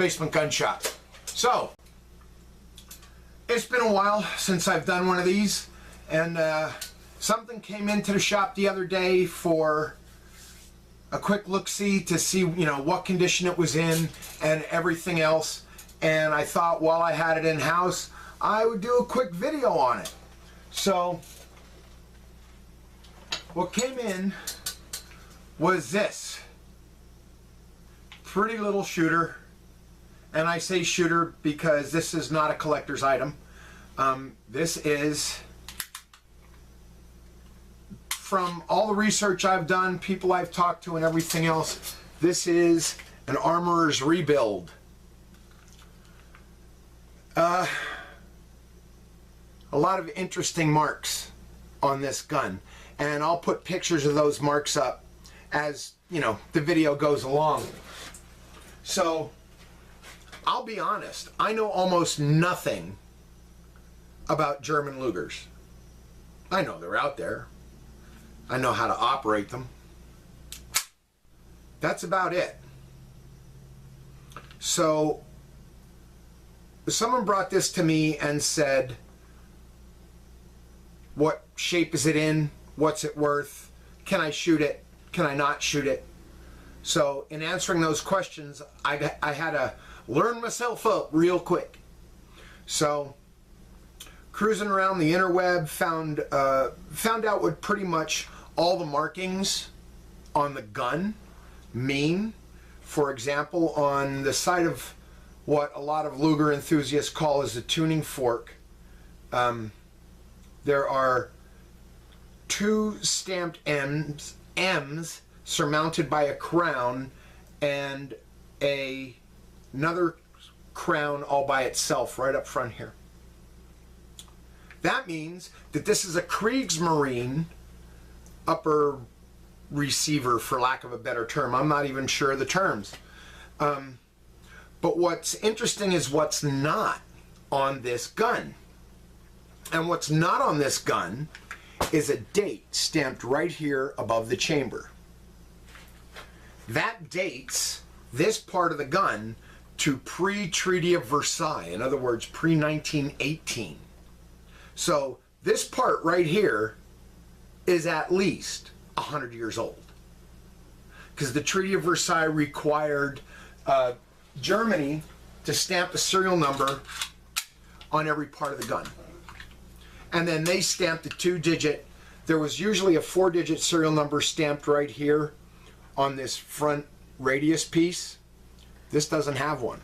Basement Gun Shop. So, it's been a while since I've done one of these, and something came into the shop the other day for a quick look-see to see, what condition it was in and everything else. And I thought while I had it in-house, I would do a quick video on it. So, what came in was this pretty little shooter. And I say shooter because this is not a collector's item. This is, from all the research I've done, people I've talked to and everything else, this is an armorer's rebuild. A lot of interesting marks on this gun, and I'll put pictures of those marks up as the video goes along. So I'll be honest, I know almost nothing about German Lugers. I know they're out there. I know how to operate them. That's about it. So someone brought this to me and said, what shape is it in? What's it worth? Can I shoot it? Can I not shoot it? So in answering those questions, I had to learn myself up real quick. So cruising around the interweb, found out what pretty much all the markings on the gun mean. For example, on the side of what a lot of Luger enthusiasts call as the tuning fork, there are two stamped M's surmounted by a crown and another crown all by itself right up front here. That means that this is a Kriegsmarine upper receiver, for lack of a better term. I'm not even sure of the terms. But what's interesting is what's not on this gun. And what's not on this gun is a date stamped right here above the chamber. That dates this part of the gun to pre-Treaty of Versailles, in other words, pre-1918. So this part right here is at least 100 years old, because the Treaty of Versailles required Germany to stamp a serial number on every part of the gun. And then they stamped a 2-digit. There was usually a 4-digit serial number stamped right here on this front radius piece. This doesn't have one.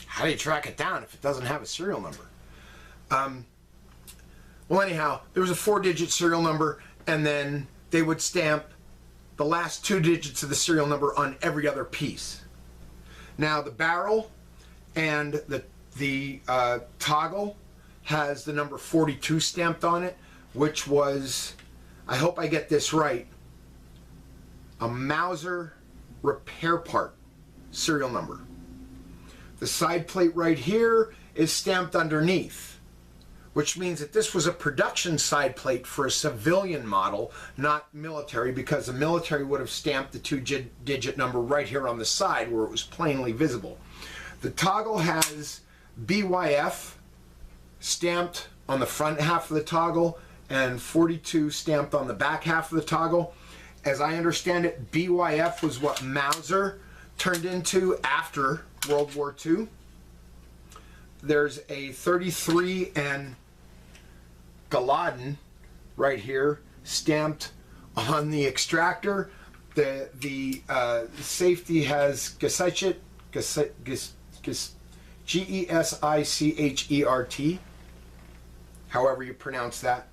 How do you track it down if it doesn't have a serial number? Well, anyhow, there was a 4-digit serial number, and then they would stamp the last 2 digits of the serial number on every other piece. Now, the barrel and the toggle has the number 42 stamped on it, which was, I hope I get this right, a Mauser repair part serial number. The side plate right here is stamped underneath, which means that this was a production side plate for a civilian model, not military, because the military would have stamped the 2-digit number right here on the side where it was plainly visible. The toggle has BYF stamped on the front half of the toggle and 42 stamped on the back half of the toggle. As I understand it, BYF was what Mauser turned into after World War II. There's a 33 and Galaden right here stamped on the extractor. The safety has Gesichert, G-E-S-I-C-H-E-R-T, however you pronounce that,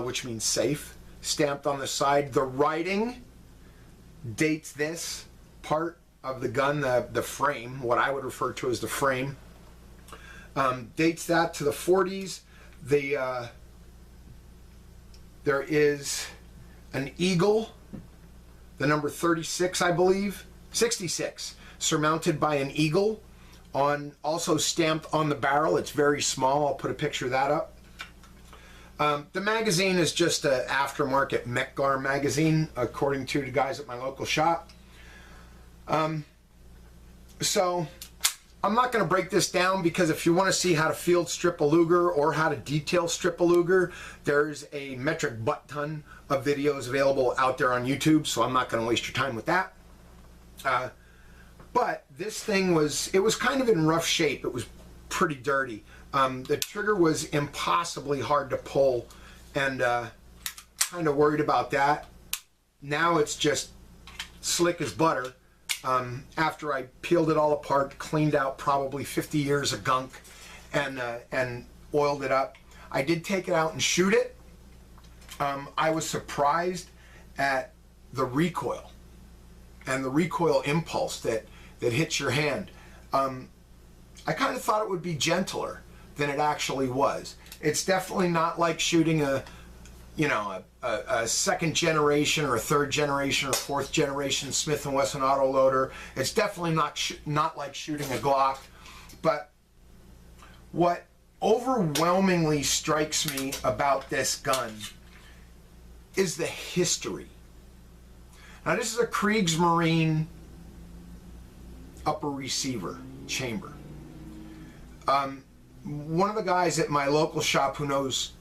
which means safe, stamped on the side. The writing dates this part of the gun, the frame, what I would refer to as the frame, dates that to the 40s. There is an eagle, the number 36, I believe, 66, surmounted by an eagle, also stamped on the barrel. It's very small. I'll put a picture of that up. The magazine is just an aftermarket Mekgar magazine, according to the guys at my local shop. So I'm not going to break this down, because if you want to see how to field strip a Luger or how to detail strip a Luger, there's a metric butt ton of videos available out there on YouTube, so I'm not going to waste your time with that. But this thing was kind of in rough shape. It was pretty dirty. The trigger was impossibly hard to pull, and kind of worried about that. Now it's just slick as butter. After I peeled it all apart, cleaned out probably 50 years of gunk, and oiled it up. I did take it out and shoot it. I was surprised at the recoil and the recoil impulse that hits your hand. I kind of thought it would be gentler than it actually was. It's definitely not like shooting a second generation or a third generation or fourth generation Smith & Wesson autoloader. It's definitely not like shooting a Glock. But what overwhelmingly strikes me about this gun is the history. Now, this is a Kriegsmarine upper receiver chamber. One of the guys at my local shop who knows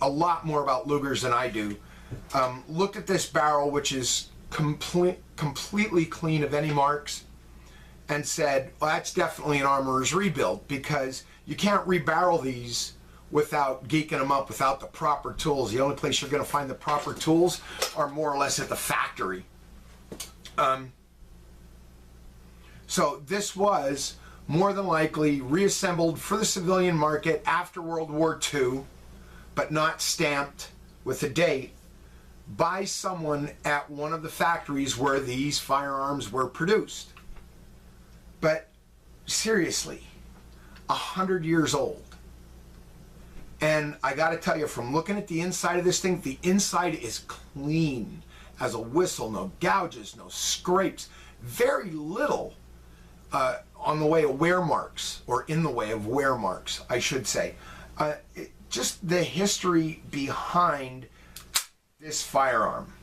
a lot more about Lugers than I do, looked at this barrel, which is completely clean of any marks, and said, well, that's definitely an armorer's rebuild, because you can't rebarrel these without geeking them up, without the proper tools. The only place you're going to find the proper tools are more or less at the factory. So this was more than likely reassembled for the civilian market after World War II, but not stamped with a date, by someone at one of the factories where these firearms were produced. But seriously, 100 years old. And I gotta tell you, from looking at the inside of this thing, the inside is clean as a whistle. No gouges, no scrapes, very little on the way of wear marks, or in the way of wear marks, I should say. Just the history behind this firearm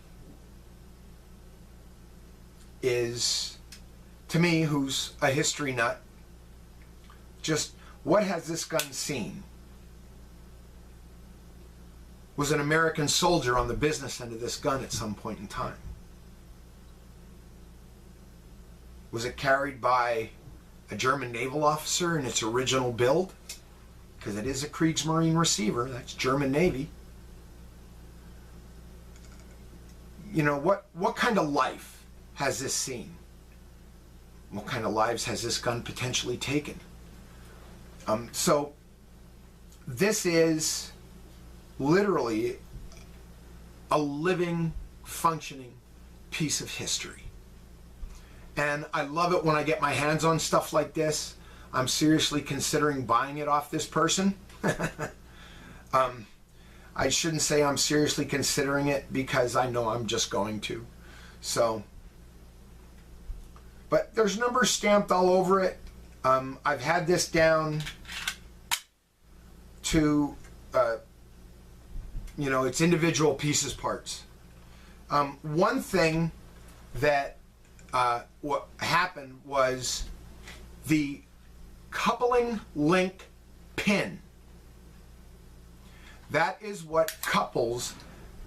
is, to me, who's a history nut, just what has this gun seen? Was an American soldier on the business end of this gun at some point in time? Was it carried by a German naval officer in its original build? Because it is a Kriegsmarine receiver, that's German Navy. You know, what kind of life has this seen? What kind of lives has this gun potentially taken? So this is literally a living, functioning piece of history. And I love it when I get my hands on stuff like this. I'm seriously considering buying it off this person. I shouldn't say I'm seriously considering it, because I know I'm just going to. So, but there's numbers stamped all over it. I've had this down to, its individual pieces parts. One thing that what happened was the coupling link pin. That is what couples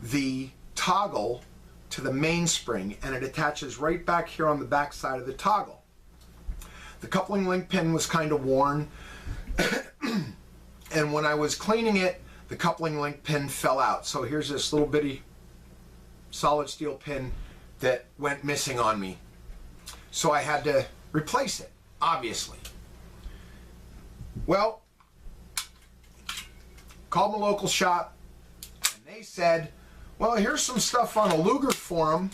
the toggle to the mainspring, and it attaches right back here on the back side of the toggle. The coupling link pin was kind of worn, and when I was cleaning it, the coupling link pin fell out. So here's this little bitty solid steel pin that went missing on me. So I had to replace it, obviously. Well, called my local shop, and they said, well, here's some stuff on a Luger forum,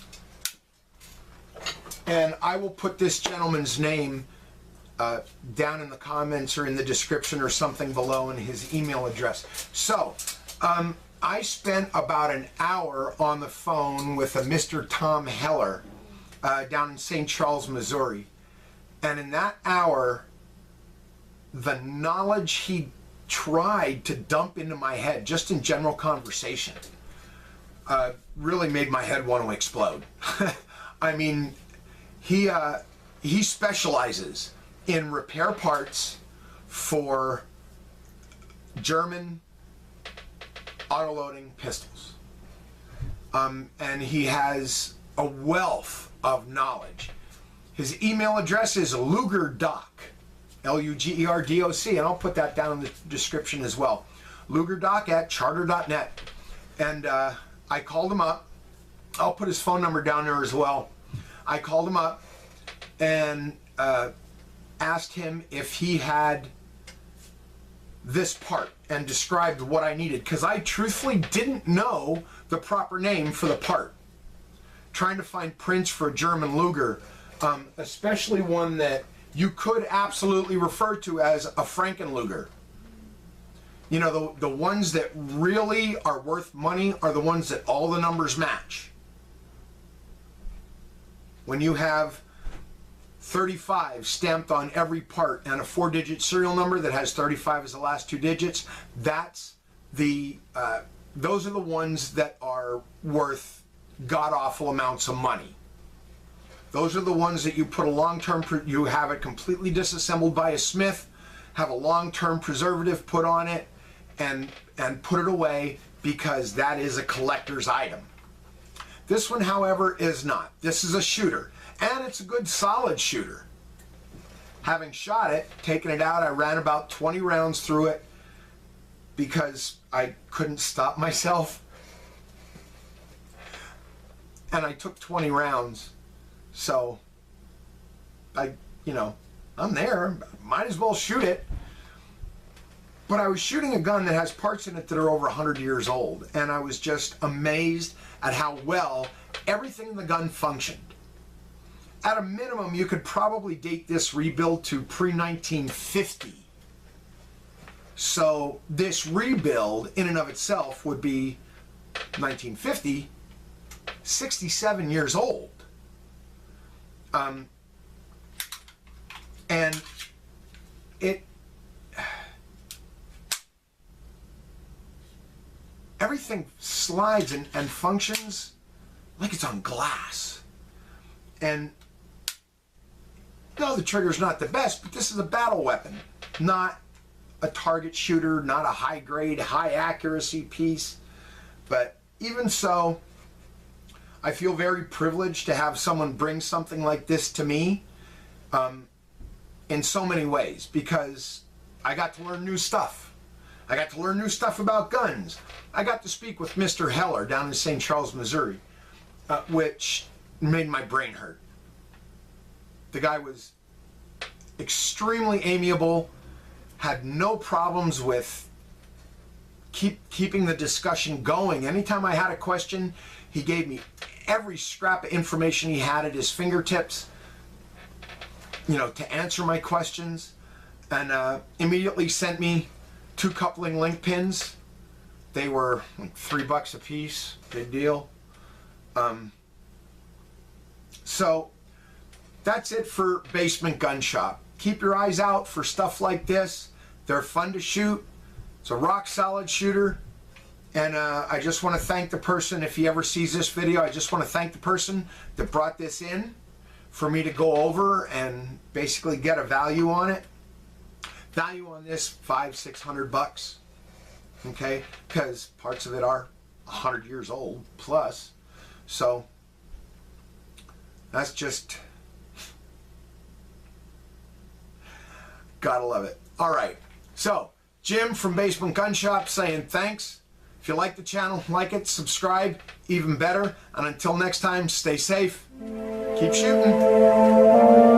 and I will put this gentleman's name down in the comments or in the description or something below, and his email address. So I spent about an hour on the phone with a Mr. Tom Heller down in St. Charles, Missouri. And in that hour, the knowledge he tried to dump into my head, just in general conversation, really made my head want to explode. I mean, he specializes in repair parts for German autoloading pistols. And he has a wealth of knowledge. His email address is lugerdoc, lugerdoc, and I'll put that down in the description as well. lugerdoc@charter.net. And I called him up. I'll put his phone number down there as well. I called him up and asked him if he had this part and described what I needed, because I truthfully didn't know the proper name for the part. Trying to find prints for a German Luger, especially one that you could absolutely refer to as a Frankenluger. You know, the ones that really are worth money are the ones that all the numbers match. When you have 35 stamped on every part and a 4-digit serial number that has 35 as the last 2 digits, that's the those are the ones that are worth god-awful amounts of money. Those are the ones that you put a long-term, you have it completely disassembled by a smith, have a long-term preservative put on it, and put it away, because that is a collector's item. This one, however, is not. This is a shooter, and it's a good solid shooter. Having shot it, taken it out, I ran about 20 rounds through it because I couldn't stop myself. And I took 20 rounds, so I'm there, might as well shoot it. But I was shooting a gun that has parts in it that are over 100 years old, and I was just amazed at how well everything in the gun functioned. At a minimum, you could probably date this rebuild to pre-1950. So this rebuild in and of itself would be 1950, 67 years old. And everything slides and functions like it's on glass. And no, the trigger's not the best, but this is a battle weapon, not a target shooter, not a high grade, high accuracy piece. But even so, I feel very privileged to have someone bring something like this to me, in so many ways, because I got to learn new stuff. I got to learn new stuff about guns. I got to speak with Mr. Heller down in St. Charles, Missouri, which made my brain hurt. The guy was extremely amiable, had no problems with keeping the discussion going. Anytime I had a question, he gave me every scrap of information he had at his fingertips, to answer my questions, and immediately sent me 2 coupling link pins. They were like $3 a piece, big deal. So that's it for Basement Gun Shop. Keep your eyes out for stuff like this. They're fun to shoot. It's a rock solid shooter. And I just want to thank the person, if he ever sees this video, I just want to thank the person that brought this in for me to go over and basically get a value on it. Value on this, $500-600, okay? Because parts of it are 100 years old plus. So that's just, gotta love it. All right, so Jim from Basement Gun Shop saying thanks. If you like the channel, like it, subscribe, even better. And until next time, stay safe, keep shooting.